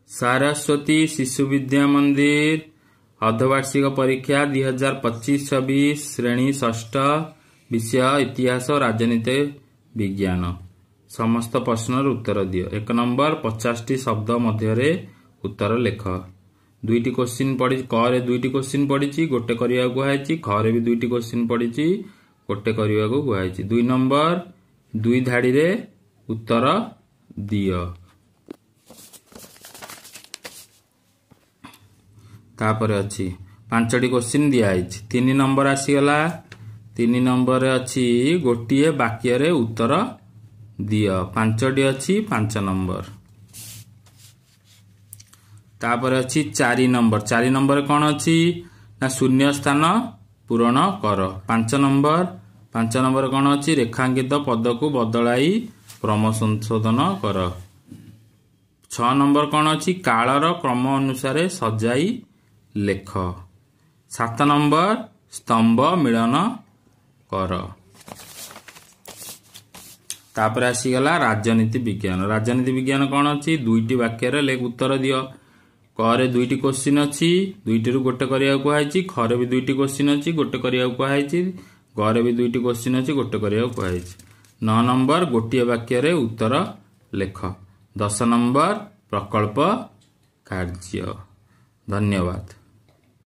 सारस्वती शिशु विद्या मंदिर अर्धवार्षिक परीक्षा 2025-26 श्रेणी षष्ठ विषय इतिहास राजनीति विज्ञान समस्त प्रश्नर उत्तर दियो। 1 नंबर 50 शब्द मध्य उत्तर लेख। दुईटी क्वेश्चन पड़ी क रे दुईटी क्वेश्चन पड़ी गोटे करने को ख रे भी दुईटी क्वेश्चन पड़ी गोटे करने को 2 नंबर 2 धाड़ी रे उत्तर दियो। तापर अच्छी 5टी क्वेश्चन दिखाई 3 नंबर आसीगला। 3 नंबर अच्छी गोटे वाक्य रे उत्तर दियो 5टी अच्छी 5 नंबर। तापर अच्छी 4 नंबर 4 नंबर कौन अच्छी ना शून्य स्थान पूरण कर। 5 नंबर कौन अच्छी रेखांकित पद को बदलाई क्रम संशोधन कर। 6 नंबर कौन अच्छी कालर क्रम अनुसार सजाई लेख। 7 नंबर स्तंभ मिलन कर। तापर आसीगला राजनीति विज्ञान। राजनीति विज्ञान कौन अच्छी 2टी वाक्य रे उत्तर दियो। क रे 2टी क्वेश्चन अच्छी 2टी रु गोटे करिया को ख रे भी 2टी क्वेश्चन अच्छी गोटे करिया को ग रे भी 2टी क्वेश्चन अच्छी गोटे करिया को 9 नंबर गोटे वाक्य रे उत्तर लेख। 10 नंबर प्रकल्प कार्य। धन्यवाद।